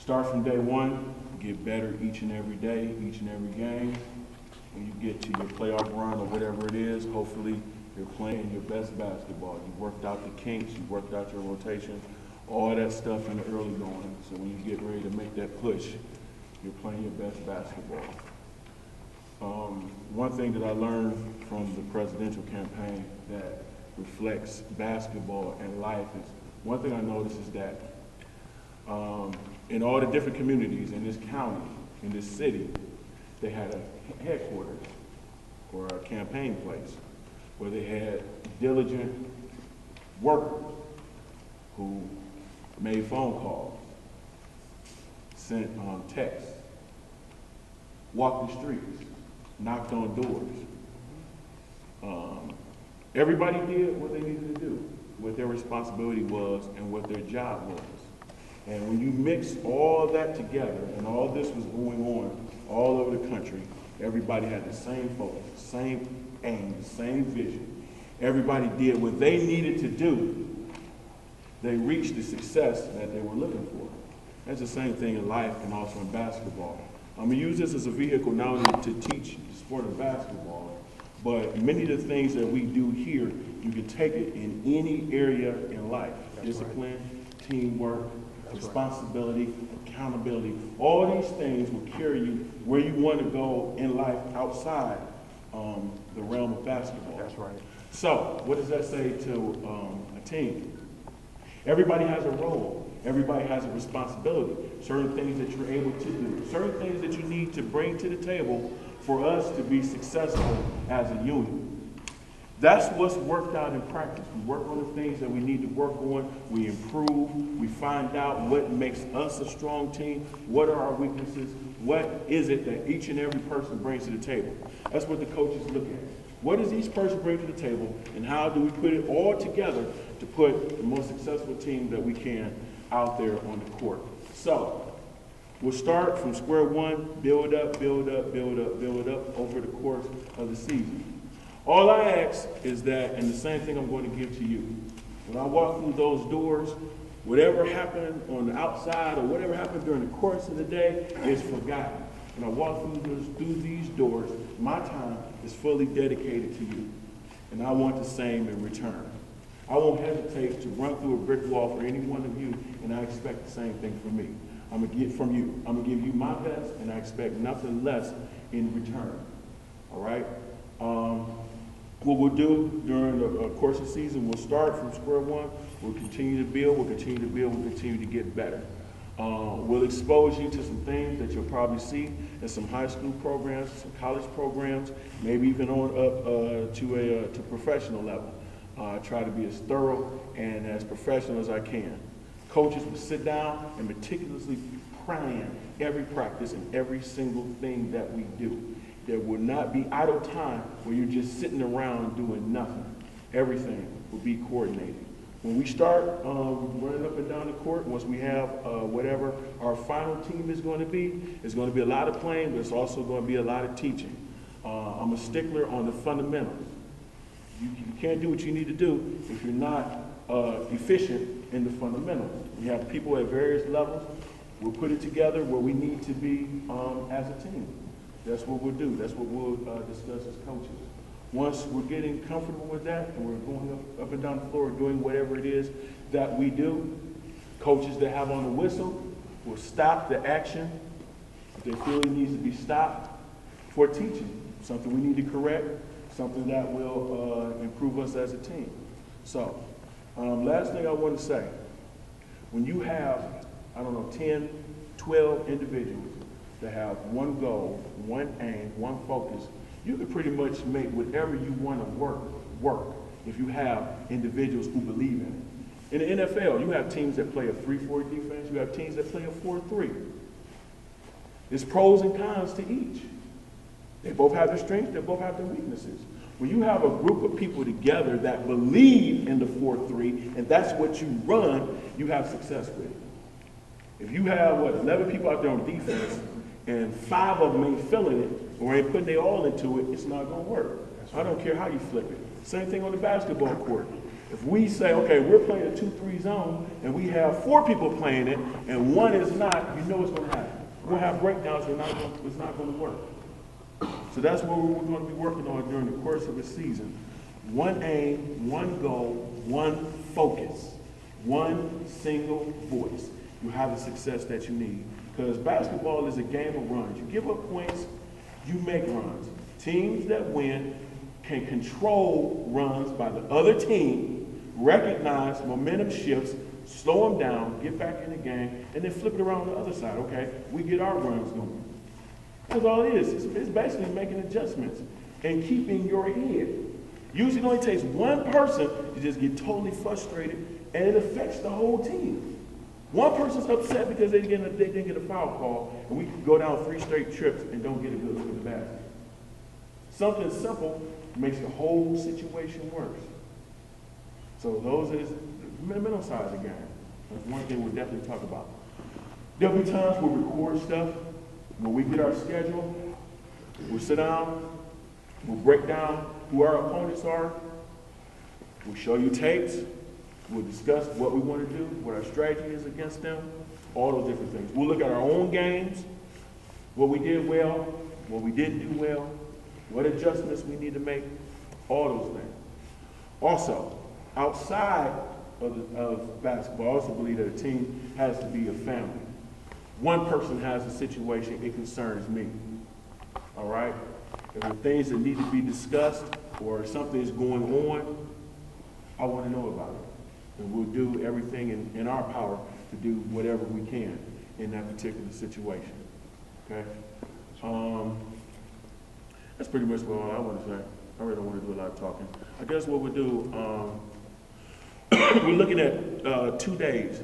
Start from day one, get better each and every day, each and every game. When you get to your playoff run or whatever it is, hopefully you're playing your best basketball. You worked out the kinks, you worked out your rotation, all that stuff in the early going. So when you get ready to make that push, you're playing your best basketball. One thing that I learned from the presidential campaign that reflects basketball and life is, one thing I noticed is that in all the different communities in this county, in this city, they had a headquarters or a campaign place where they had diligent workers who made phone calls, sent texts, walked the streets, knocked on doors. Everybody did what they needed to do, what their responsibility was and what their job was. And when you mix all that together and all this was going on all over the country, everybody had the same focus, the same aim, the same vision. Everybody did what they needed to do. They reached the success that they were looking for. That's the same thing in life and also in basketball. I'm going to use this as a vehicle not only to teach the sport of basketball, but many of the things that we do here, you can take it in any area in life. That's discipline, right. Teamwork, that's responsibility, right. Accountability. All these things will carry you where you want to go in life outside the realm of basketball. That's right. So, what does that say to a team? Everybody has a role. Everybody has a responsibility. Certain things that you're able to do. Certain things that you need to bring to the table for us to be successful as a union. That's what's worked out in practice. We work on the things that we need to work on. We improve. We find out what makes us a strong team. What are our weaknesses? What is it that each and every person brings to the table? That's what the coaches look at. What does each person bring to the table, and how do we put it all together to put the most successful team that we can out there on the court? So, we'll start from square one, build up, build up, build up, build up over the course of the season. All I ask is that, and the same thing I'm going to give to you, when I walk through those doors, whatever happened on the outside or whatever happened during the course of the day is forgotten. When I walk through these doors, my time is fully dedicated to you. And I want the same in return. I won't hesitate to run through a brick wall for any one of you, and I expect the same thing from me. I'm going to get from you. I'm going to give you my best, and I expect nothing less in return. All right? What we'll do during the course of the season, we'll start from square one. We'll continue to build. We'll continue to build. We'll continue to get better. We'll expose you to some things that you'll probably see in some high school programs, some college programs, maybe even on up to professional level. Try to be as thorough and as professional as I can. Coaches will sit down and meticulously plan every practice and every single thing that we do. There will not be idle time where you're just sitting around doing nothing. Everything will be coordinated. When we start running up and down the court, once we have whatever our final team is going to be, it's going to be a lot of playing, but it's also going to be a lot of teaching. I'm a stickler on the fundamentals. You can't do what you need to do if you're not efficient in the fundamentals. We have people at various levels. We'll put it together where we need to be as a team. That's what we'll do. That's what we'll discuss as coaches. Once we're getting comfortable with that and we're going up and down the floor doing whatever it is that we do, coaches that have on the whistle will stop the action if they feel it needs to be stopped for teaching, something we need to correct, something that will improve us as a team. So, last thing I want to say, when you have, 10, 12 individuals that have one goal, one aim, one focus, you can pretty much make whatever you want to work if you have individuals who believe in it. In the NFL, you have teams that play a 3-4 defense. You have teams that play a 4-3. There's pros and cons to each. They both have their strengths. They both have their weaknesses. When you have a group of people together that believe in the 4-3, and that's what you run, you have success with it. If you have, 11 people out there on defense, and 5 of them ain't feeling it, or ain't putting their all into it, it's not going to work. I don't care how you flip it. Same thing on the basketball court. If we say, okay, we're playing a 2-3 zone, and we have 4 people playing it, and one is not, you know what's going to happen. We'll have breakdowns, it's not going to work. So that's what we're going to be working on during the course of the season. One aim, one goal, one focus, one single voice. You have the success that you need. Because basketball is a game of runs. You give up points, you make runs. Teams that win can control runs by the other team, recognize momentum shifts, slow them down, get back in the game, and then flip it around the other side. Okay, we get our runs going. That's all it is. It's basically making adjustments and keeping your head. Usually it only takes one person to just get totally frustrated, and it affects the whole team. One person's upset because they didn't get a foul call, and we can go down 3 straight trips and don't get a good look at the basket. Something simple makes the whole situation worse. So those is the mental side of the game. That's one thing we'll definitely talk about. There'll be times we'll record stuff. When we get our schedule, we'll sit down, we'll break down who our opponents are, we'll show you tapes, we'll discuss what we want to do, what our strategy is against them, all those different things. We'll look at our own games, what we did well, what we didn't do well, what adjustments we need to make, all those things. Also, outside of basketball, I also believe that a team has to be a family. One person has a situation, it concerns me. All right? If there are things that need to be discussed or something is going on, I want to know about it. And we'll do everything in our power to do whatever we can in that particular situation. Okay? That's pretty much all I want to say. I really don't want to do a lot of talking. I guess what we'll do, we're looking at 2 days.